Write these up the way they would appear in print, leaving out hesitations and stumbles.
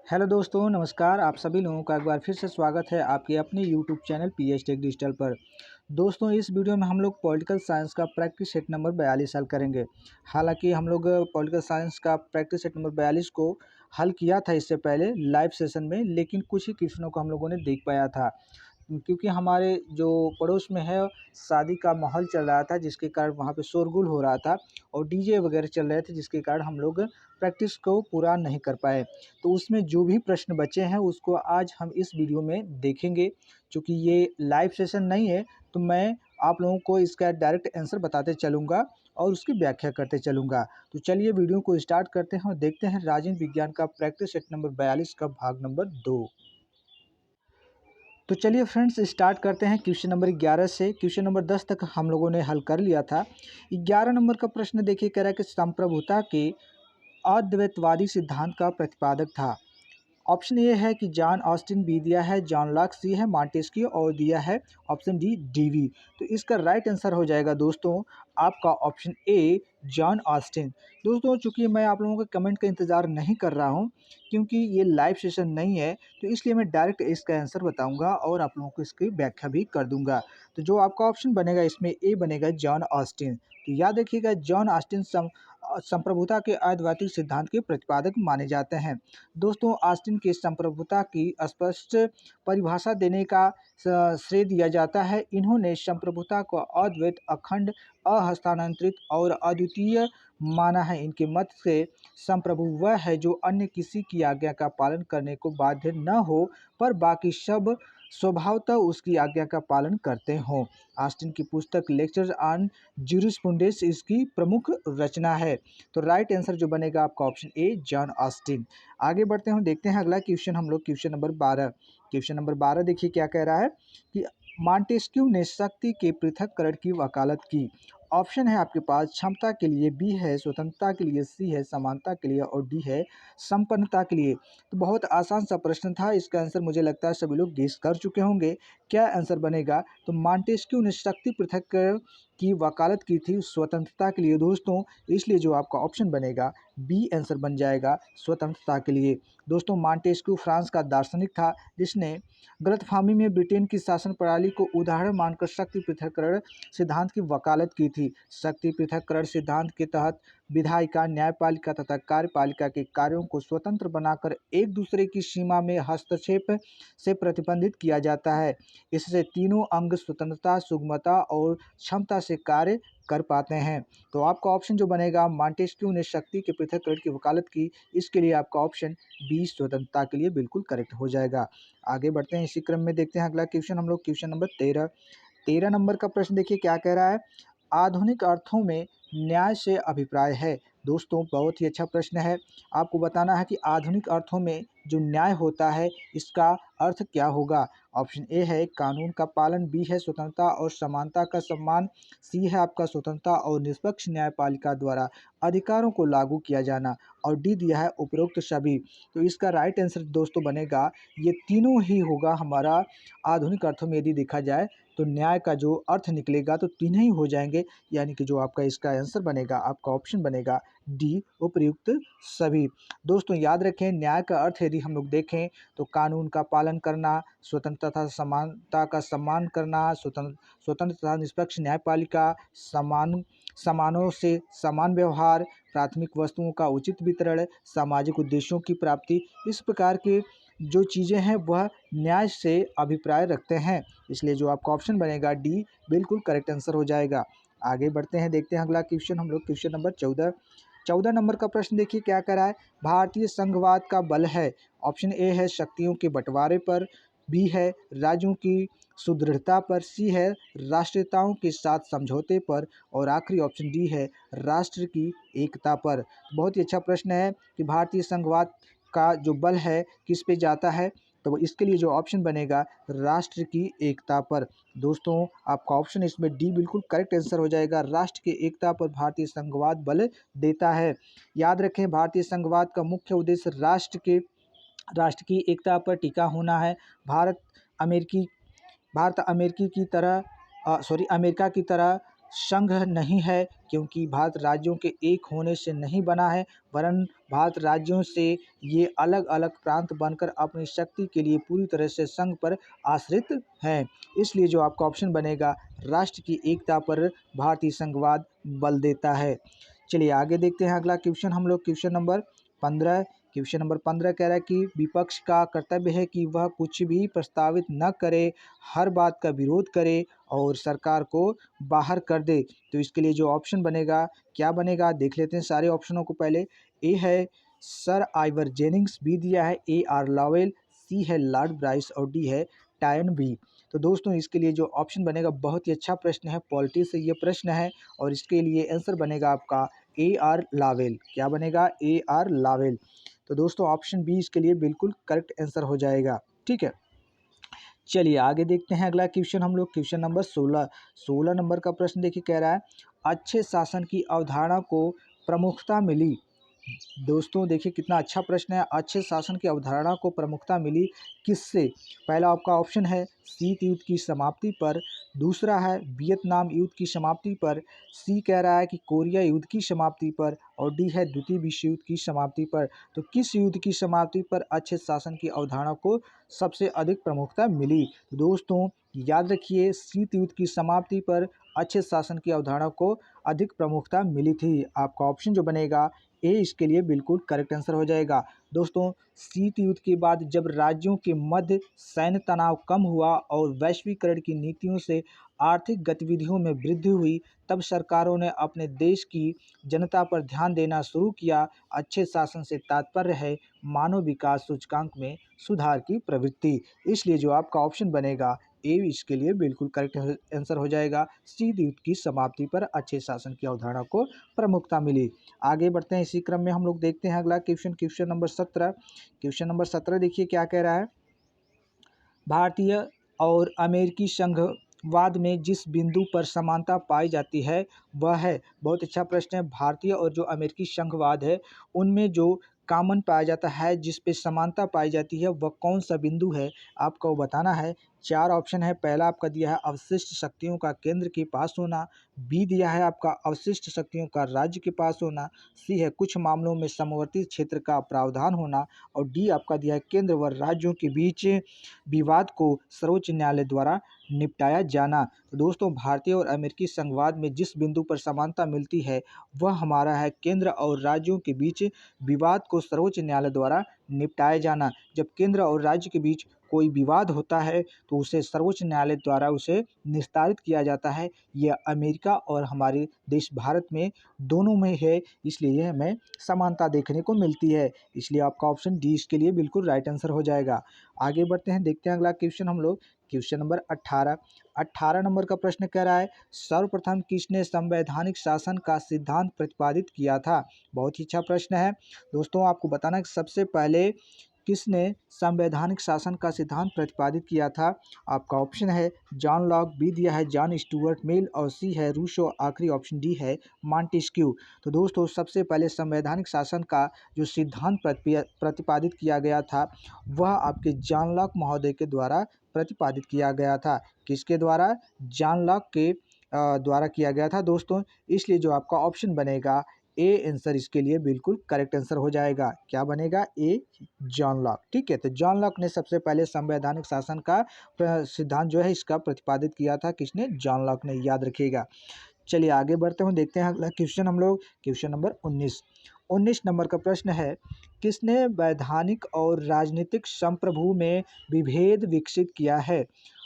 Hello दोस्तों, नमस्कार। आप सभी लोगों का एक बार फिर से स्वागत है आपके अपने YouTube channel pH tech digital पर। दोस्तों, इस वीडियो में हम लोग पॉलिटिकल साइंस का प्रैक्टिस सेट नंबर 42 हल करेंगे। हालांकि हम लोग पॉलिटिकल साइंस का प्रैक्टिस सेट नंबर 42 को हल किया था इससे पहले लाइव सेशन में, लेकिन कुछ ही क्वेश्चनों को हम लोगों ने देख पाया था। क्योंकि हमारे जो पड़ोस में है, शादी का माहौल चल रहा था, जिसके कारण वहाँ पे शोरगुल हो रहा था और डीजे वगैरह चल रहे थे, जिसके कारण हम लोग प्रैक्टिस को पूरा नहीं कर पाए। तो उसमें जो भी प्रश्न बचे हैं उसको आज हम इस वीडियो में देखेंगे। चूँकि ये लाइव सेशन नहीं है, तो मैं आप लोगों को इसका डायरेक्ट आंसर बताते चलूँगा और उसकी व्याख्या करते चलूँगा। तो चलिए वीडियो को स्टार्ट करते हैं और देखते हैं राजनीति विज्ञान का प्रैक्टिस सेट नंबर 42 का भाग नंबर 2। तो चलिए फ्रेंड्स, स्टार्ट करते हैं क्वेश्चन नंबर 11 से। क्वेश्चन नंबर 10 तक हम लोगों ने हल कर लिया था। 11 नंबर का प्रश्न देखिए, कह रहा है कि संप्रभुता के अद्वैतवादी सिद्धांत का प्रतिपादक था। ऑप्शन ए है कि जॉन ऑस्टिन, बी दिया है जॉन लॉक, सी है मॉन्टेस्क्यू और दिया है ऑप्शन डी डीवी। तो इसका राइट आंसर हो जाएगा दोस्तों आपका ऑप्शन ए जॉन ऑस्टिन। दोस्तों, चूंकि मैं आप लोगों के कमेंट का इंतज़ार नहीं कर रहा हूं, क्योंकि ये लाइव सेशन नहीं है, तो इसलिए मैं डायरेक्ट इसका आंसर बताऊंगा और आप लोगों को इसकी व्याख्या भी कर दूंगा। तो जो आपका ऑप्शन बनेगा इसमें ए बनेगा जॉन ऑस्टिन। तो याद रखिएगा, जॉन ऑस्टिन संप्रभुता के अद्वैतिक सिद्धांत के प्रतिपादक माने जाते हैं। दोस्तों, ऑस्टिन के संप्रभुता की स्पष्ट परिभाषा देने का श्रेय दिया जाता है। इन्होंने संप्रभुता को अद्वैत, अखंड, अहस्तांतरित और अद्वितीय माना है। इनके मत से संप्रभु वह है जो अन्य किसी की आज्ञा का पालन करने को बाध्य न हो, पर बाकी सब स्वभावतः उसकी आज्ञा का पालन करते हों। ऑस्टिन की पुस्तक लेक्चर्स ऑन ज्यूरिस्प्रूडेंस इसकी प्रमुख रचना है। तो राइट आंसर जो बनेगा आपका ऑप्शन ए जॉन ऑस्टिन। आगे बढ़ते हैं, देखते हैं अगला क्वेश्चन हम लोग क्वेश्चन नंबर 12। क्वेश्चन नंबर 12 देखिए क्या कह रहा है कि मॉन्टेस्क्यू ने शक्ति के पृथक्करण की वकालत की। ऑप्शन है आपके पास क्षमता के लिए, बी है स्वतंत्रता के लिए, सी है समानता के लिए और डी है संपन्नता के लिए। तो बहुत आसान सा प्रश्न था, इसका आंसर मुझे लगता है सभी लोग गेस कर चुके होंगे। क्या आंसर बनेगा? तो मॉन्टेस्क्यू ने शक्ति पृथक्करण की वकालत की थी स्वतंत्रता के लिए दोस्तों, इसलिए जो आपका ऑप्शन बनेगा बी आंसर बन जाएगा स्वतंत्रता के लिए। दोस्तों, मॉन्टेस्क्यू फ्रांस का दार्शनिक था, जिसने गलतफहमी में ब्रिटेन की शासन प्रणाली को उदाहरण मानकर शक्ति पृथक्करण सिद्धांत की वकालत की थी। शक्ति पृथक्करण सिद्धांत के तहत विधायिका, न्यायपालिका तथा कार्यपालिका के कार्यों को स्वतंत्र बनाकर एक दूसरे की सीमा में हस्तक्षेप से प्रतिबंधित किया जाता है। इससे तीनों अंग स्वतंत्रता, सुगमता और क्षमता से कार्य कर पाते हैं। तो आपका ऑप्शन जो बनेगा, मॉन्टेस्क्यू ने शक्ति के पृथक्करण की वकालत की, इसके लिए आपका ऑप्शन बी स्वतंत्रता के लिए बिल्कुल करेक्ट हो जाएगा। आगे बढ़ते हैं, इसी क्रम में देखते हैं अगला क्वेश्चन हम लोग क्वेश्चन नंबर 13। 13 नंबर का प्रश्न देखिए क्या कह रहा है। आधुनिक अर्थों में न्याय से अभिप्राय है। दोस्तों, बहुत ही अच्छा प्रश्न है। आपको बताना है कि आधुनिक अर्थों में जो न्याय होता है इसका अर्थ क्या होगा। ऑप्शन ए है कानून का पालन, बी है स्वतंत्रता और समानता का सम्मान, सी है आपका स्वतंत्रता और निष्पक्ष न्यायपालिका द्वारा अधिकारों को लागू किया जाना और डी दिया है उपरोक्त सभी। तो इसका राइट आंसर दोस्तों बनेगा ये तीनों ही होगा हमारा। आधुनिक अर्थों में यदि देखा जाए तो न्याय का जो अर्थ निकलेगा तो तीन ही हो जाएंगे, यानी कि जो आपका इसका आंसर बनेगा, आपका ऑप्शन बनेगा डी उपयुक्त सभी। दोस्तों, याद रखें, न्याय का अर्थ यदि हम लोग देखें तो कानून का पालन करना, स्वतंत्रता तथा समानता का सम्मान करना, स्वतंत्र तथा निष्पक्ष न्यायपालिका, समानों से समान व्यवहार, प्राथमिक वस्तुओं का उचित वितरण, सामाजिक उद्देश्यों की प्राप्ति, इस प्रकार के जो चीज़ें हैं वह न्याय से अभिप्राय रखते हैं। इसलिए जो आपका ऑप्शन बनेगा डी बिल्कुल करेक्ट आंसर हो जाएगा। आगे बढ़ते हैं, देखते हैं अगला क्वेश्चन हम लोग क्वेश्चन नंबर 14। 14 नंबर का प्रश्न देखिए क्या कह रहा है। भारतीय संघवाद का बल है। ऑप्शन ए है शक्तियों के बंटवारे पर, बी है राज्यों की सुदृढ़ता पर, सी है राष्ट्रीयताओं के साथ समझौते पर और आखिरी ऑप्शन डी है राष्ट्र की एकता पर। बहुत ही अच्छा प्रश्न है कि भारतीय संघवाद का जो बल है किस पे जाता है, तो इसके लिए जो ऑप्शन बनेगा राष्ट्र की एकता पर। दोस्तों, आपका ऑप्शन इसमें डी बिल्कुल करेक्ट आंसर हो जाएगा। राष्ट्र की एकता पर भारतीय संघवाद बल देता है। याद रखें, भारतीय संघवाद का मुख्य उद्देश्य राष्ट्र की एकता पर टिका होना है। भारत अमेरिकी भारत अमेरिकी की तरह अमेरिका की तरह संघ नहीं है, क्योंकि भारत राज्यों के एक होने से नहीं बना है, वरन भारत राज्यों से ये अलग अलग प्रांत बनकर अपनी शक्ति के लिए पूरी तरह से संघ पर आश्रित हैं। इसलिए जो आपका ऑप्शन बनेगा, राष्ट्र की एकता पर भारतीय संघवाद बल देता है। चलिए आगे देखते हैं अगला क्वेश्चन हम लोग। क्वेश्चन नंबर 15 कह रहा है कि विपक्ष का कर्तव्य है कि वह कुछ भी प्रस्तावित न करे, हर बात का विरोध करे और सरकार को बाहर कर दे। तो इसके लिए जो ऑप्शन बनेगा, क्या बनेगा, देख लेते हैं सारे ऑप्शनों को पहले। ए है सर आइवर जेनिंग्स, बी दिया है ए आर लावेल, सी है लॉर्ड ब्राइस और डी है टायन बी। तो दोस्तों इसके लिए जो ऑप्शन बनेगा, बहुत ही अच्छा प्रश्न है, पॉलिटी से ये प्रश्न है और इसके लिए आंसर बनेगा आपका ए आर लावेल। क्या बनेगा, ए आर लावेल। तो दोस्तों ऑप्शन बी इसके लिए बिल्कुल करेक्ट आंसर हो जाएगा। ठीक है, चलिए आगे देखते हैं अगला क्वेश्चन हम लोग। क्वेश्चन नंबर 16 नंबर का प्रश्न देखिए, कह रहा है अच्छे शासन की अवधारणा को प्रमुखता मिली। दोस्तों देखिए कितना अच्छा प्रश्न है, अच्छे शासन की अवधारणा को प्रमुखता मिली किससे। पहला आपका ऑप्शन है शीत युद्ध की समाप्ति पर, दूसरा है वियतनाम युद्ध की समाप्ति पर, सी कह रहा है कि कोरिया युद्ध की समाप्ति पर और डी है द्वितीय विश्व युद्ध की समाप्ति पर। तो किस युद्ध की समाप्ति पर अच्छे शासन की अवधारणा को सबसे अधिक प्रमुखता मिली। तो दोस्तों याद रखिए, शीत युद्ध की समाप्ति पर अच्छे शासन की अवधारणा को अधिक प्रमुखता मिली थी। आपका ऑप्शन जो बनेगा ए इसके लिए बिल्कुल करेक्ट आंसर हो जाएगा। दोस्तों शीत युद्ध के बाद जब राज्यों के मध्य सैन्य तनाव कम हुआ और वैश्वीकरण की नीतियों से आर्थिक गतिविधियों में वृद्धि हुई, तब सरकारों ने अपने देश की जनता पर ध्यान देना शुरू किया। अच्छे शासन से तात्पर्य है मानव विकास सूचकांक में सुधार की प्रवृत्ति। इसलिए जो आपका ऑप्शन बनेगा ए इसके लिए बिल्कुल करेक्ट आंसर हो जाएगा। शीत युद्ध की समाप्ति पर अच्छे शासन की अवधारणा को प्रमुखता मिली। आगे बढ़ते हैं इसी क्रम में हम लोग देखते हैं अगला क्वेश्चन नंबर 17। क्वेश्चन नंबर 17 देखिए क्या कह रहा है, भारतीय और अमेरिकी संघवाद में जिस बिंदु पर समानता पाई जाती है वह है। बहुत अच्छा प्रश्न है। भारतीय और जो अमेरिकी संघवाद है उनमें जो कॉमन पाया जाता है, जिस पे समानता पाई जाती है, वह कौन सा बिंदु है आपको वो बताना है। चार ऑप्शन है। पहला आपका दिया है अवशिष्ट शक्तियों का केंद्र के पास होना, बी दिया है आपका अवशिष्ट शक्तियों का राज्य के पास होना, सी है कुछ मामलों में समवर्ती क्षेत्र का प्रावधान होना और डी आपका दिया है केंद्र व राज्यों के बीच विवाद को सर्वोच्च न्यायालय द्वारा निपटाया जाना। तो दोस्तों भारतीय और अमेरिकी संघवाद में जिस बिंदु पर समानता मिलती है वह हमारा है केंद्र और राज्यों के बीच विवाद को सर्वोच्च न्यायालय द्वारा निपटाया जाना। जब केंद्र और राज्य के बीच कोई विवाद होता है तो उसे सर्वोच्च न्यायालय द्वारा उसे निस्तारित किया जाता है। यह अमेरिका और हमारे देश भारत में दोनों में है, इसलिए हमें समानता देखने को मिलती है। इसलिए आपका ऑप्शन डी इसके लिए बिल्कुल राइट आंसर हो जाएगा। आगे बढ़ते हैं, देखते हैं अगला क्वेश्चन हम लोग। क्वेश्चन नंबर 18 नंबर का प्रश्न कह रहा है सर्वप्रथम किसने संवैधानिक शासन का सिद्धांत प्रतिपादित किया था। बहुत ही अच्छा प्रश्न है। दोस्तों आपको बताना कि सबसे पहले किसने संवैधानिक शासन का सिद्धांत प्रतिपादित किया था। आपका ऑप्शन है जॉन लॉक, बी दिया है जॉन स्टुअर्ट मिल और सी है रूसो, आखिरी ऑप्शन डी है मॉन्टेस्क्यू। तो दोस्तों सबसे पहले संवैधानिक शासन का जो सिद्धांत प्रतिपादित किया गया था वह आपके जॉन लॉक महोदय के द्वारा प्रतिपादित किया गया था। किसके द्वारा, जॉन लॉक के द्वारा किया गया था दोस्तों। इसलिए जो आपका ऑप्शन बनेगा ए आंसर इसके लिए बिल्कुल करेक्ट आंसर हो जाएगा। क्या बनेगा, ए जॉन लॉक। ठीक है, तो जॉन लॉक ने सबसे पहले संवैधानिक शासन का सिद्धांत जो है इसका प्रतिपादित किया था। किसने, जॉन लॉक ने, याद रखिएगा। चलिए आगे बढ़ते हुए देखते हैं अगला क्वेश्चन हम लोग। क्वेश्चन नंबर 19 नंबर का प्रश्न है किसने वैधानिक और राजनीतिक संप्रभु में विभेद विकसित किया है।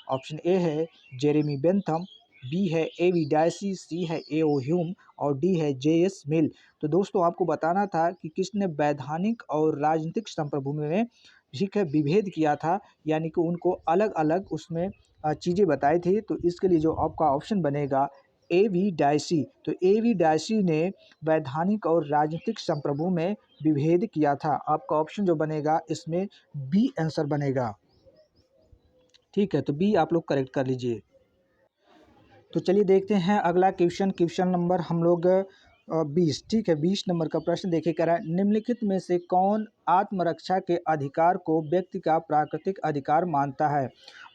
ऑप्शन ए है जेरेमी बेंथम, बी है ए वी डायसी, सी है ए ओ ह्यूम और डी है जे एस मिल। तो दोस्तों आपको बताना था कि किसने वैधानिक और राजनीतिक संप्रभु में ठीक है विभेद किया था, यानी कि उनको अलग अलग उसमें चीज़ें बताई थी। तो इसके लिए जो आपका ऑप्शन बनेगा ए वी डायसी। तो ए वी डायसी ने वैधानिक और राजनीतिक संप्रभु में विभेद किया था। आपका ऑप्शन जो बनेगा इसमें बी आंसर बनेगा। ठीक है, तो बी आप लोग करेक्ट कर लीजिए। तो चलिए देखते हैं अगला क्वेश्चन नंबर हम लोग 20, ठीक है। 20 नंबर का प्रश्न देखिए कह रहा है, निम्नलिखित में से कौन आत्मरक्षा के अधिकार को व्यक्ति का प्राकृतिक अधिकार मानता है?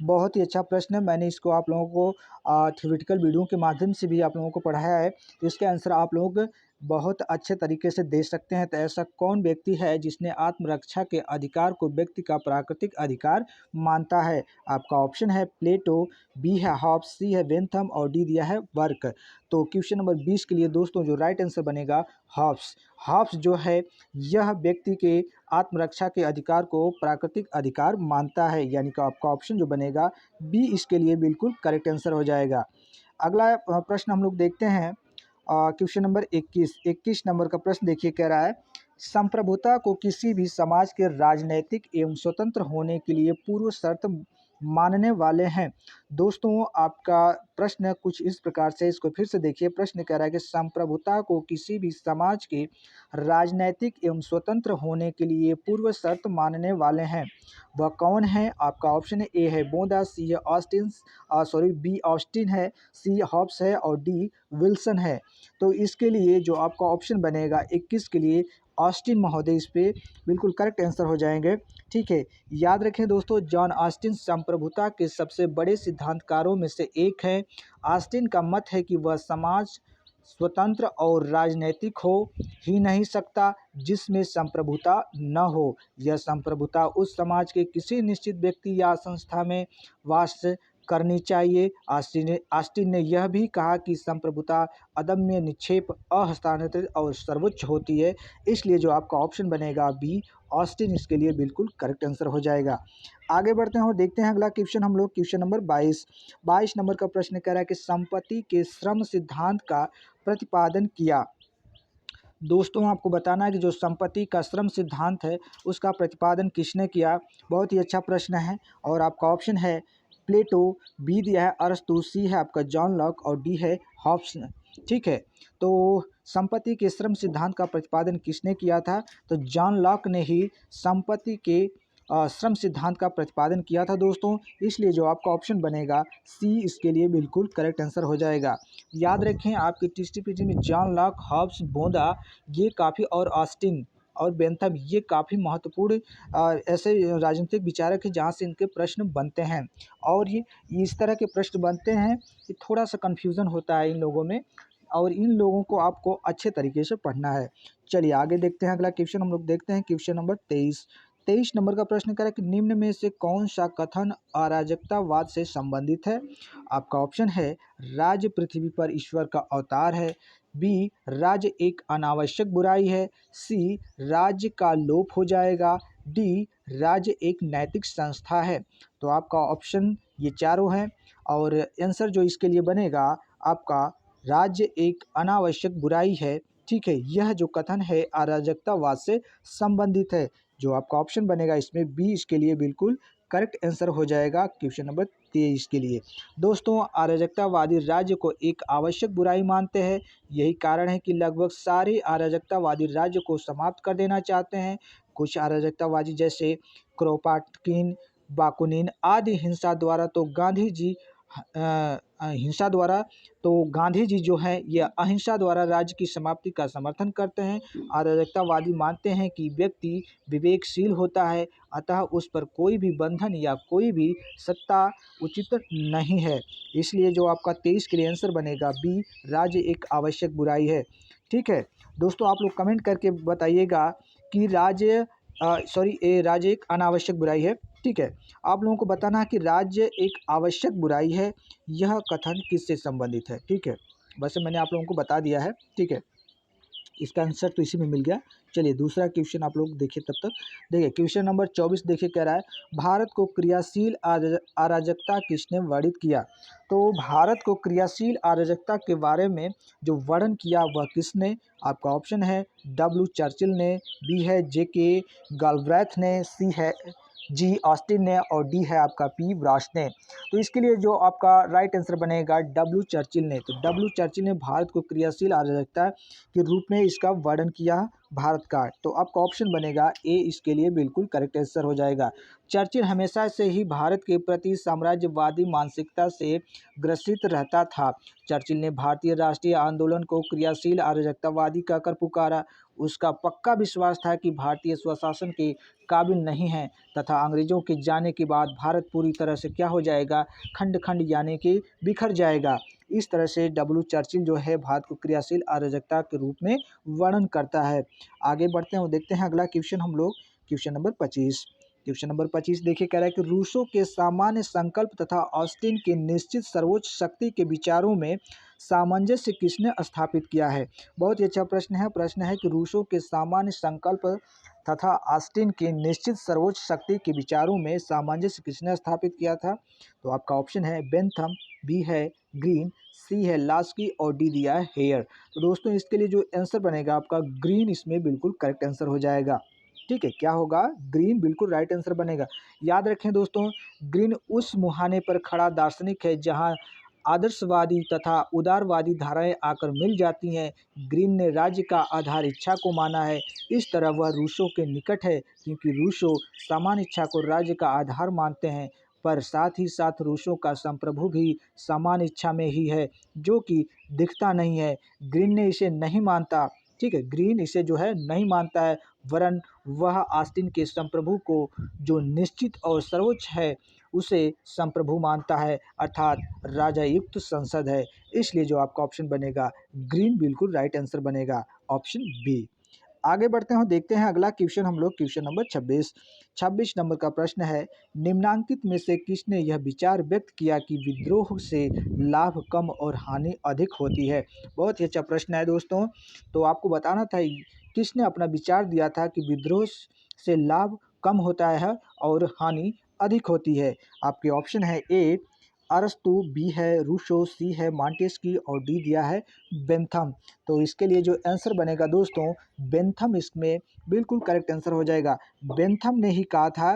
बहुत ही अच्छा प्रश्न है। मैंने इसको आप लोगों को थ्योरेटिकल वीडियो के माध्यम से भी आप लोगों को पढ़ाया है, तो इसके आंसर आप लोग बहुत अच्छे तरीके से दे सकते हैं। तो ऐसा कौन व्यक्ति है जिसने आत्मरक्षा के अधिकार को व्यक्ति का प्राकृतिक अधिकार मानता है? आपका ऑप्शन है प्लेटो, बी है हॉब्स, सी है बेंथम और डी दिया है बर्क। तो क्वेश्चन नंबर 20 के लिए दोस्तों जो राइट आंसर बनेगा हॉब्स। हॉब्स जो है यह व्यक्ति के आत्मरक्षा के अधिकार को प्राकृतिक अधिकार मानता है, यानी कि आपका ऑप्शन जो बनेगा बी इसके लिए बिल्कुल करेक्ट आंसर हो जाएगा। अगला प्रश्न हम लोग देखते हैं क्वेश्चन नंबर 21 नंबर का प्रश्न देखिए कह रहा है, संप्रभुता को किसी भी समाज के राजनैतिक एवं स्वतंत्र होने के लिए पूर्व शर्त मानने वाले हैं। दोस्तों आपका प्रश्न कुछ इस प्रकार से, इसको फिर से देखिए। प्रश्न कह रहा है कि संप्रभुता को किसी भी समाज के राजनैतिक एवं स्वतंत्र होने के लिए पूर्व शर्त मानने वाले हैं, वह कौन है? आपका ऑप्शन है ए है बोंदा, सी है ऑस्टिन, बी ऑस्टिन है, सी हॉब्स है और डी विल्सन है। तो इसके लिए जो आपका ऑप्शन बनेगा 21 के लिए ऑस्टिन महोदय इस पे बिल्कुल करेक्ट आंसर हो जाएंगे, ठीक है। याद रखें दोस्तों, जॉन ऑस्टिन संप्रभुता के सबसे बड़े सिद्धांतकारों में से एक हैं। ऑस्टिन का मत है कि वह समाज स्वतंत्र और राजनैतिक हो ही नहीं सकता जिसमें संप्रभुता न हो। यह संप्रभुता उस समाज के किसी निश्चित व्यक्ति या संस्था में वास करनी चाहिए। ऑस्टिन ने यह भी कहा कि संप्रभुता अदम्य, निक्षेप, अहस्तांतरित और सर्वोच्च होती है। इसलिए जो आपका ऑप्शन बनेगा बी ऑस्टिन इसके लिए बिल्कुल करेक्ट आंसर हो जाएगा। आगे बढ़ते हैं और देखते हैं अगला क्वेश्चन हम लोग। क्वेश्चन नंबर 22 नंबर का प्रश्न कह रहा है कि संपत्ति के श्रम सिद्धांत का प्रतिपादन किया। दोस्तों आपको बताना है कि जो संपत्ति का श्रम सिद्धांत है उसका प्रतिपादन किसने किया। बहुत ही अच्छा प्रश्न है और आपका ऑप्शन है प्लेटो, बी दिया है अरस्तु, सी है आपका जॉन लॉक और डी है हॉब्स, ठीक है। तो संपत्ति के श्रम सिद्धांत का प्रतिपादन किसने किया था? तो जॉन लॉक ने ही संपत्ति के श्रम सिद्धांत का प्रतिपादन किया था दोस्तों। इसलिए जो आपका ऑप्शन बनेगा सी इसके लिए बिल्कुल करेक्ट आंसर हो जाएगा। याद रखें आपके टीसीपीटी में जॉन लॉक, हॉब्स, बोंदा ये काफ़ी और ऑस्टिन और बेंथम ये काफ़ी महत्वपूर्ण ऐसे राजनीतिक विचारक हैं जहाँ से इनके प्रश्न बनते हैं। और ये इस तरह के प्रश्न बनते हैं कि थोड़ा सा कन्फ्यूज़न होता है इन लोगों में, और इन लोगों को आपको अच्छे तरीके से पढ़ना है। चलिए आगे देखते हैं अगला क्वेश्चन हम लोग देखते हैं। क्वेश्चन नंबर 23 नंबर का प्रश्न कह रहा है कि निम्न में से कौन सा कथन अराजकतावाद से संबंधित है? आपका ऑप्शन है राज्य पृथ्वी पर ईश्वर का अवतार है, बी राज्य एक अनावश्यक बुराई है, सी राज्य का लोप हो जाएगा, डी राज्य एक नैतिक संस्था है। तो आपका ऑप्शन ये चारों हैं और आंसर जो इसके लिए बनेगा आपका राज्य एक अनावश्यक बुराई है, ठीक है। यह जो कथन है अराजकतावाद से संबंधित है। जो आपका ऑप्शन बनेगा इसमें बी इसके लिए बिल्कुल करेक्ट आंसर हो जाएगा क्वेश्चन नंबर 23 के लिए। दोस्तों अराजकतावादी राज्य को एक आवश्यक बुराई मानते हैं। यही कारण है कि लगभग सारे अराजकतावादी राज्य को समाप्त कर देना चाहते हैं। कुछ अराजकतावादी जैसे क्रोपाटकिन, बाकुनिन आदि हिंसा द्वारा तो गांधी जी जो हैं ये अहिंसा द्वारा राज्य की समाप्ति का समर्थन करते हैं। अराजकतावादी मानते हैं कि व्यक्ति विवेकशील होता है, अतः उस पर कोई भी बंधन या कोई भी सत्ता उचित नहीं है। इसलिए जो आपका 23 के लिए आंसर बनेगा बी राज्य एक आवश्यक बुराई है, ठीक है। दोस्तों आप लोग कमेंट करके बताइएगा कि राज्य एक अनावश्यक बुराई है, ठीक है। आप लोगों को बताना है कि राज्य एक आवश्यक बुराई है, यह कथन किससे संबंधित है, ठीक है। वैसे मैंने आप लोगों को बता दिया है, ठीक है। इसका आंसर तो इसी में मिल गया। चलिए दूसरा क्वेश्चन आप लोग देखिए तब तक। देखिए क्वेश्चन नंबर 24 देखिए कह रहा है, भारत को क्रियाशील अराजकता किसने वर्णित किया? तो भारत को क्रियाशील अराजकता के बारे में जो वर्णन किया वह किसने? आपका ऑप्शन है डब्ल्यू चर्चिल ने, बी है जेके गालब्रैथ ने, सी है जी ऑस्टिन ने और डी है आपका पी ब्राश ने। तो इसके लिए जो आपका राइट आंसर बनेगा डब्ल्यू चर्चिल ने। तो डब्ल्यू चर्चिल ने भारत को क्रियाशील अराजकता के रूप में इसका वर्णन किया भारत का। तो आपका ऑप्शन बनेगा ए इसके लिए बिल्कुल करेक्ट आंसर हो जाएगा। चर्चिल हमेशा से ही भारत के प्रति साम्राज्यवादी मानसिकता से ग्रसित रहता था। चर्चिल ने भारतीय राष्ट्रीय आंदोलन को क्रियाशील अराजकतावादी कहकर पुकारा। उसका पक्का विश्वास था कि भारतीय स्वशासन के काबिल नहीं है तथा अंग्रेजों के जाने के बाद भारत पूरी तरह से क्या हो जाएगा, खंड खंड यानी कि बिखर जाएगा। इस तरह से डब्ल्यू चर्चिल जो है भारत को क्रियाशील अराजकता के रूप में वर्णन करता है। आगे बढ़ते हैं और देखते हैं अगला क्वेश्चन हम लोग, क्वेश्चन नंबर 25। क्वेश्चन नंबर 25 देखिए कह रहा है कि रूसों के सामान्य संकल्प तथा ऑस्टिन के निश्चित सर्वोच्च शक्ति के विचारों में सामंजस्य किसने स्थापित किया है। बहुत ही अच्छा प्रश्न है। प्रश्न है कि रूसों के सामान्य संकल्प तथा ऑस्टिन के निश्चित सर्वोच्च शक्ति के विचारों में सामंजस्य किसने स्थापित किया था। तो आपका ऑप्शन है बेंथम, बी है ग्रीन, सी है लास्की और डी दिया है हेयर। तो दोस्तों इसके लिए जो आंसर बनेगा आपका ग्रीन इसमें बिल्कुल करेक्ट आंसर हो जाएगा। ठीक है, क्या होगा, ग्रीन बिल्कुल राइट आंसर बनेगा। याद रखें दोस्तों, ग्रीन उस मुहाने पर खड़ा दार्शनिक है जहां आदर्शवादी तथा उदारवादी धाराएं आकर मिल जाती हैं। ग्रीन ने राज्य का आधार इच्छा को माना है। इस तरह वह रूसों के निकट है क्योंकि रूसों सामान्य इच्छा को राज्य का आधार मानते हैं, पर साथ ही साथ रूसों का संप्रभु भी समान इच्छा में ही है जो कि दिखता नहीं है। ग्रीन ने इसे नहीं मानता। ठीक है, ग्रीन इसे जो है नहीं मानता है, वरन वह ऑस्टिन के संप्रभु को जो निश्चित और सर्वोच्च है उसे संप्रभु मानता है, अर्थात राजा युक्त संसद है। इसलिए जो आपका ऑप्शन बनेगा ग्रीन बिल्कुल राइट आंसर बनेगा, ऑप्शन बी। आगे बढ़ते हैं और देखते हैं अगला क्वेश्चन हम लोग, क्वेश्चन नंबर 26। 26 नंबर का प्रश्न है, निम्नांकित में से किसने यह विचार व्यक्त किया कि विद्रोह से लाभ कम और हानि अधिक होती है। बहुत ही अच्छा प्रश्न है दोस्तों। तो आपको बताना था किसने अपना विचार दिया था कि विद्रोह से लाभ कम होता है और हानि अधिक होती है। आपके ऑप्शन है ए अरस्तु, बी है रूसो, सी है मॉन्टेस्क्यू और डी दिया है बेंथम। तो इसके लिए जो आंसर बनेगा दोस्तों बेंथम इसमें बिल्कुल करेक्ट आंसर हो जाएगा। बेंथम ने ही कहा था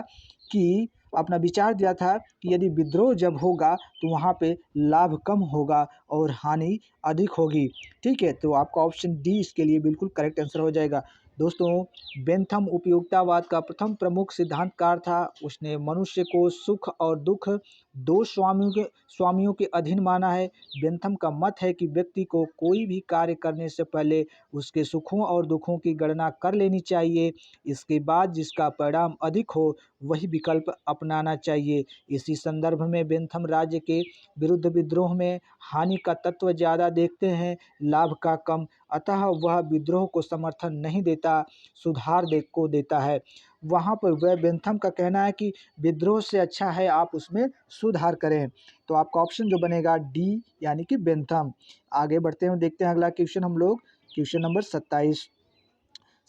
कि अपना विचार दिया था कि यदि विद्रोह जब होगा तो वहाँ पे लाभ कम होगा और हानि अधिक होगी। ठीक है, तो आपका ऑप्शन डी इसके लिए बिल्कुल करेक्ट आंसर हो जाएगा। दोस्तों बेंथम उपयोगितावाद का प्रथम प्रमुख सिद्धांतकार था। उसने मनुष्य को सुख और दुख दो स्वामियों के अधीन माना है। बेंथम का मत है कि व्यक्ति को कोई भी कार्य करने से पहले उसके सुखों और दुखों की गणना कर लेनी चाहिए। इसके बाद जिसका परिणाम अधिक हो वही विकल्प अपनाना चाहिए। इसी संदर्भ में बेंथम राज्य के विरुद्ध विद्रोह में हानि का तत्व ज़्यादा देखते हैं, लाभ का कम। अतः वह विद्रोह को समर्थन नहीं देता, सुधार को देता है। वहाँ पर वह बेंथम का कहना है कि विद्रोह से अच्छा है आप उसमें सुधार करें। तो आपका ऑप्शन जो बनेगा डी यानी कि बेंथम। आगे बढ़ते हैं, देखते हैं अगला क्वेश्चन हम लोग, क्वेश्चन नंबर 27।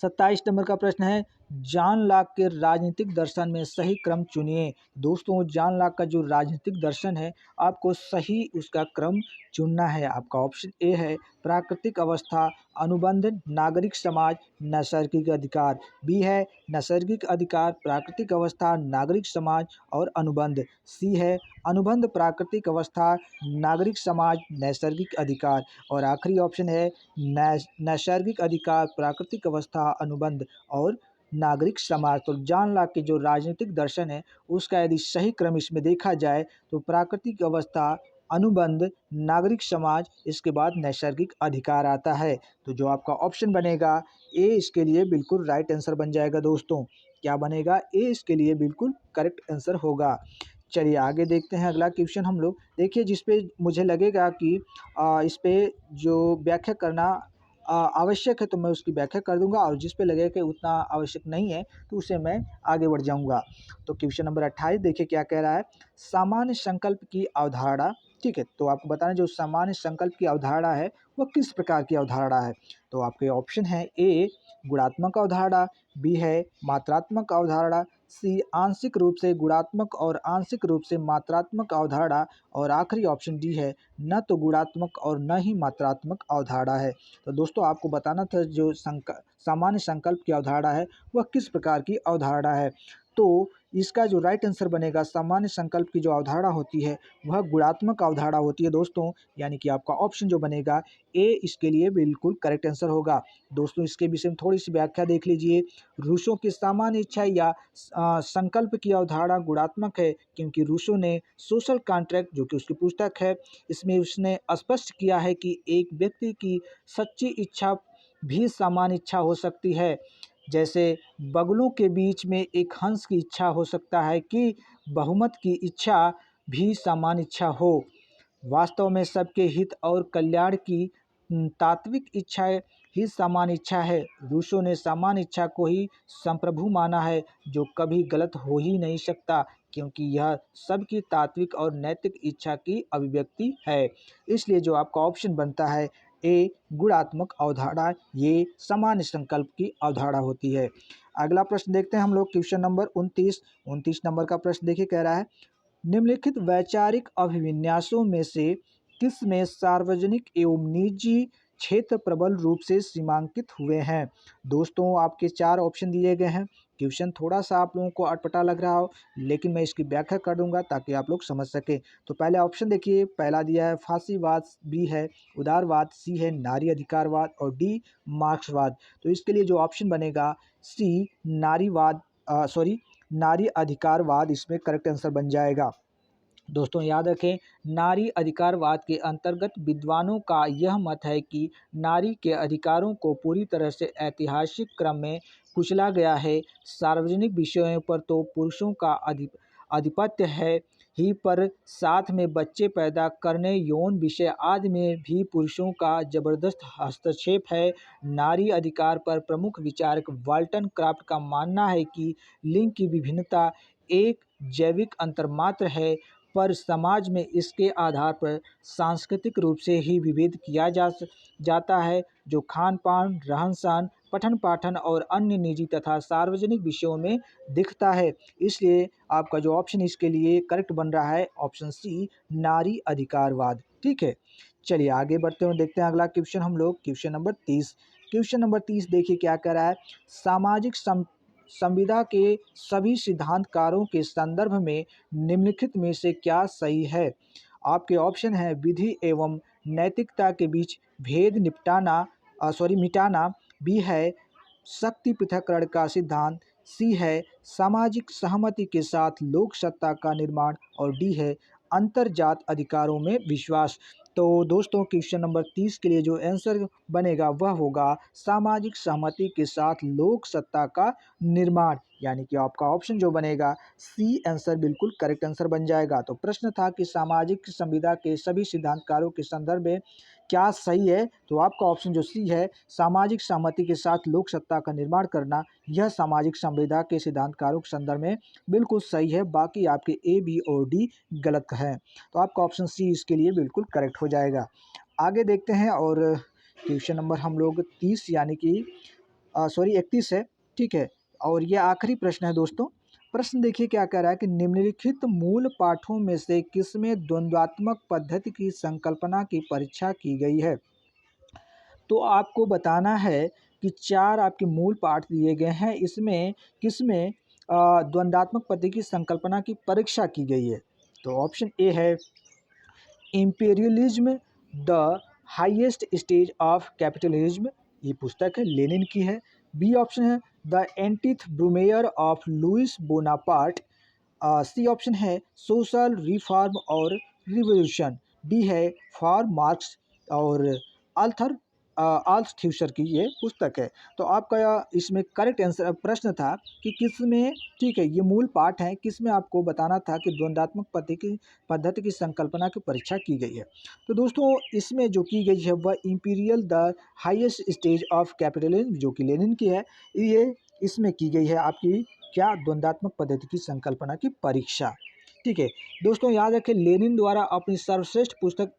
27 नंबर का प्रश्न है, जॉन लॉक के राजनीतिक दर्शन में सही क्रम चुनिए। दोस्तों जॉन लॉक का जो राजनीतिक दर्शन है आपको सही उसका क्रम चुनना है। आपका ऑप्शन ए है प्राकृतिक अवस्था, अनुबंध, नागरिक समाज, नैसर्गिक अधिकार। बी है नैसर्गिक अधिकार, प्राकृतिक अवस्था, नागरिक समाज और अनुबंध। सी है अनुबंध, प्राकृतिक अवस्था, नागरिक समाज, नैसर्गिक अधिकार। और आखिरी ऑप्शन है नैसर्गिक अधिकार, प्राकृतिक अवस्था, अनुबंध और नागरिक समाज। तो जॉन लॉक के जो राजनीतिक दर्शन है उसका यदि सही क्रम इसमें देखा जाए तो प्राकृतिक अवस्था, अनुबंध, नागरिक समाज, इसके बाद नैसर्गिक अधिकार आता है। तो जो आपका ऑप्शन बनेगा ए इसके लिए बिल्कुल राइट आंसर बन जाएगा दोस्तों। क्या बनेगा, ए इसके लिए बिल्कुल करेक्ट आंसर होगा। चलिए आगे देखते हैं अगला क्वेश्चन हम लोग। देखिए जिस पे मुझे लगेगा कि इस पे जो व्याख्या करना आवश्यक है तो मैं उसकी व्याख्या कर दूंगा, और जिस पे लगेगा कि उतना आवश्यक नहीं है तो उसे मैं आगे बढ़ जाऊंगा। तो क्वेश्चन नंबर 28 देखिए क्या कह रहा है, सामान्य संकल्प की अवधारणा। ठीक है, तो आपको बताना जो सामान्य संकल्प की अवधारणा है वह किस प्रकार की अवधारणा है। तो आपके ऑप्शन है ए गुणात्मक अवधारणा, बी है मात्रात्मक अवधारणा, सी आंशिक रूप से गुणात्मक और आंशिक रूप से मात्रात्मक अवधारणा, और आखिरी ऑप्शन डी है न तो गुणात्मक और न ही मात्रात्मक अवधारणा है। तो दोस्तों आपको बताना था जो सामान्य संकल्प की अवधारणा है वह किस प्रकार की अवधारणा है। तो इसका जो राइट आंसर बनेगा सामान्य संकल्प की जो अवधारणा होती है वह गुणात्मक अवधारणा होती है दोस्तों, यानी कि आपका ऑप्शन जो बनेगा ए इसके लिए बिल्कुल करेक्ट आंसर होगा। दोस्तों इसके विषय में थोड़ी सी व्याख्या देख लीजिए। रूसो की सामान्य इच्छा या संकल्प की अवधारणा गुणात्मक है, क्योंकि रूसो ने सोशल कॉन्ट्रैक्ट जो कि उसकी पुस्तक है इसमें उसने स्पष्ट किया है कि एक व्यक्ति की सच्ची इच्छा भी सामान्य इच्छा हो सकती है। जैसे बगुलों के बीच में एक हंस की इच्छा हो सकता है कि बहुमत की इच्छा भी सामान्य इच्छा हो। वास्तव में सबके हित और कल्याण की तात्विक इच्छा ही सामान्य इच्छा है। रूसो ने सामान्य इच्छा को ही संप्रभु माना है, जो कभी गलत हो ही नहीं सकता, क्योंकि यह सबकी तात्विक और नैतिक इच्छा की अभिव्यक्ति है। इसलिए जो आपका ऑप्शन बनता है ए गुणात्मक अवधारणा, ये सामान्य संकल्प की अवधारणा होती है। अगला प्रश्न देखते हैं हम लोग, क्वेश्चन नंबर 29 नंबर का प्रश्न देखिए, कह रहा है निम्नलिखित वैचारिक अभिविन्यासों में से किसमें सार्वजनिक एवं निजी क्षेत्र प्रबल रूप से सीमांकित हुए हैं। दोस्तों आपके 4 ऑप्शन दिए गए हैं। क्वेश्चन थोड़ा सा आप लोगों को अटपटा लग रहा हो, लेकिन मैं इसकी व्याख्या कर दूंगा ताकि आप लोग समझ सके। तो पहले ऑप्शन देखिए, पहला दिया है फांसीवाद, बी है उदारवाद, सी है नारी अधिकारवाद और डी मार्क्सवाद। तो इसके लिए जो ऑप्शन बनेगा सी नारी अधिकारवाद इसमें करेक्ट आंसर बन जाएगा। दोस्तों याद रखें, नारी अधिकारवाद के अंतर्गत विद्वानों का यह मत है कि नारी के अधिकारों को पूरी तरह से ऐतिहासिक क्रम में कुचला गया है। सार्वजनिक विषयों पर तो पुरुषों का आधिपत्य है ही, पर साथ में बच्चे पैदा करने, यौन विषय आदि में भी पुरुषों का जबरदस्त हस्तक्षेप है। नारी अधिकार पर प्रमुख विचारक वाल्टन क्राफ्ट का मानना है कि लिंग की विभिन्नता एक जैविक अंतर मात्र है, पर समाज में इसके आधार पर सांस्कृतिक रूप से ही विभेद किया जाता है, जो खान पान, रहन सहन, पठन पाठन और अन्य निजी तथा सार्वजनिक विषयों में दिखता है। इसलिए आपका जो ऑप्शन इसके लिए करेक्ट बन रहा है ऑप्शन सी नारी अधिकारवाद। ठीक है, चलिए आगे बढ़ते हुए देखते हैं अगला क्वेश्चन हम लोग, क्वेश्चन नंबर 30 देखिए क्या कह रहा है। सामाजिक संविदा के सभी सिद्धांतकारों के संदर्भ में निम्नलिखित में से क्या सही है। आपके ऑप्शन है विधि एवं नैतिकता के बीच भेद मिटाना, बी है शक्ति पृथक्करण का सिद्धांत, सी है सामाजिक सहमति के साथ लोक सत्ता का निर्माण और डी है अंतरजात अधिकारों में विश्वास। तो दोस्तों क्वेश्चन नंबर 30 के लिए जो आंसर बनेगा वह होगा सामाजिक सहमति के साथ लोक सत्ता का निर्माण, यानी कि आपका ऑप्शन जो बनेगा सी आंसर बिल्कुल करेक्ट आंसर बन जाएगा। तो प्रश्न था कि सामाजिक संविदा के सभी सिद्धांतकारों के संदर्भ में क्या सही है, तो आपका ऑप्शन जो सी है सामाजिक सहमति के साथ लोक सत्ता का निर्माण करना, यह सामाजिक संविदा के सिद्धांतकारों के संदर्भ में बिल्कुल सही है। बाकी आपके ए, बी और डी गलत हैं। तो आपका ऑप्शन सी इसके लिए बिल्कुल करेक्ट हो जाएगा। आगे देखते हैं, और क्वेश्चन नंबर हम लोग 30 यानी कि 31 है। ठीक है, और ये आखिरी प्रश्न है दोस्तों। प्रश्न देखिए क्या कह रहा है कि निम्नलिखित मूल पाठों में से किसमें द्वंद्वात्मक पद्धति की संकल्पना की परीक्षा की गई है। तो आपको बताना है कि 4 आपके मूल पाठ दिए गए हैं, इसमें किसमें द्वंद्वात्मक पद्धति की संकल्पना की परीक्षा की गई है। तो ऑप्शन ए है imperialism the highest stage of capitalism, ये पुस्तक है लेनिन की है। बी ऑप्शन है the eighteenth Brumaire of Louis Bonaparte. C option है सोशल रिफॉर्म और रिवोल्यूशन। डी है फॉर मार्क्स और आर्थर आल्थ्यूसर की ये पुस्तक है। तो आपका इसमें करेक्ट आंसर प्रश्न था कि किसमें, ठीक है ये मूल पाठ है, किसमें आपको बताना था कि द्वंद्वात्मक पद्धति की संकल्पना की परीक्षा की गई है। तो दोस्तों इसमें जो की गई है वह imperial the highest stage of capitalism जो कि लेनिन की है, ये इसमें की गई है आपकी क्या द्वंद्वात्मक पद्धति की संकल्पना की परीक्षा। ठीक है दोस्तों, याद रखें लेनिन द्वारा अपनी सर्वश्रेष्ठ पुस्तक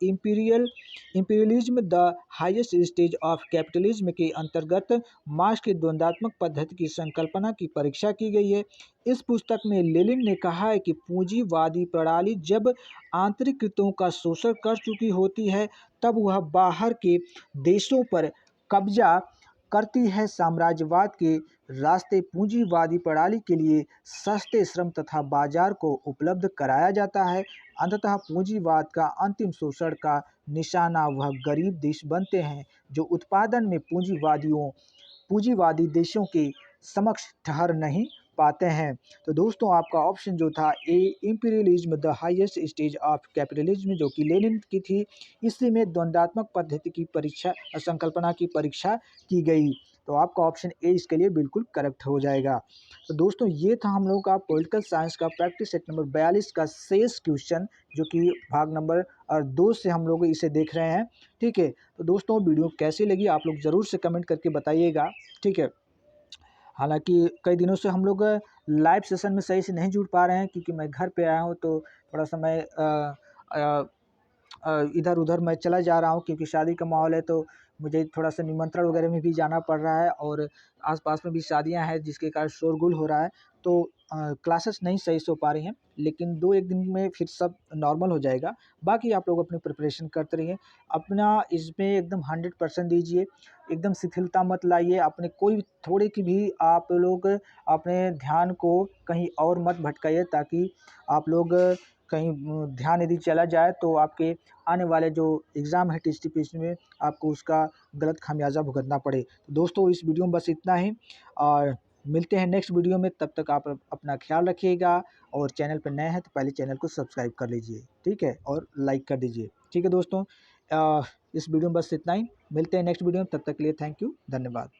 imperialism the highest stage of capitalism के अंतर्गत मार्क्स की द्वंद्वात्मक पद्धति की संकल्पना की परीक्षा की गई है। इस पुस्तक में लेनिन ने कहा है कि पूंजीवादी प्रणाली जब आंतरिक हितों का शोषण कर चुकी होती है, तब वह बाहर के देशों पर कब्जा करती है साम्राज्यवाद के रास्ते पूंजीवादी प्रणाली के लिए सस्ते श्रम तथा बाजार को उपलब्ध कराया जाता है। अंततः पूंजीवाद का अंतिम शोषण का निशाना वह गरीब देश बनते हैं जो उत्पादन में पूंजीवादी देशों के समक्ष ठहर नहीं पाते हैं। तो दोस्तों आपका ऑप्शन जो था A, imperialism the highest stage of capitalism, जो कि लेनिन की थी, इसी में द्वंद्वात्मक पद्धति की परीक्षा संकल्पना की परीक्षा की गई। तो आपका ऑप्शन ए इसके लिए बिल्कुल करेक्ट हो जाएगा। तो दोस्तों ये था हम लोगों का पॉलिटिकल साइंस का प्रैक्टिस सेट नंबर 42 का शेष क्वेश्चन, जो कि भाग नंबर 2 से हम लोग इसे देख रहे हैं। ठीक है, तो दोस्तों वीडियो कैसी लगी आप लोग ज़रूर से कमेंट करके बताइएगा। ठीक है, हालांकि कई दिनों से हम लोग लाइव सेशन में सही से नहीं जुड़ पा रहे हैं, क्योंकि मैं घर पे आया हूँ तो थोड़ा सा मैं इधर उधर मैं चला जा रहा हूँ, क्योंकि शादी का माहौल है तो मुझे थोड़ा सा निमंत्रण वगैरह में भी जाना पड़ रहा है, और आसपास में भी शादियां हैं जिसके कारण शोरगुल हो रहा है। तो क्लासेस नहीं सही से हो पा रही हैं, लेकिन 2-1 दिन में फिर सब नॉर्मल हो जाएगा। बाकी आप लोग अपनी प्रिपरेशन करते रहिए, अपना इसमें एकदम 100% दीजिए, एकदम शिथिलता मत लाइए, अपने कोई थोड़े की भी आप लोग अपने ध्यान को कहीं और मत भटकाइए, ताकि आप लोग कहीं ध्यान यदि चला जाए तो आपके आने वाले जो एग्ज़ाम है टीसीपीएससी में आपको उसका गलत खामियाजा भुगतना पड़े। तो दोस्तों इस वीडियो में बस इतना ही, और मिलते हैं नेक्स्ट वीडियो में। तब तक आप अपना ख्याल रखिएगा, और चैनल पर नए हैं तो पहले चैनल को सब्सक्राइब कर लीजिए, ठीक है, और लाइक कर दीजिए। ठीक है दोस्तों, इस वीडियो में बस इतना ही, मिलते हैं नेक्स्ट वीडियो में, तब तक के लिए थैंक यू, धन्यवाद।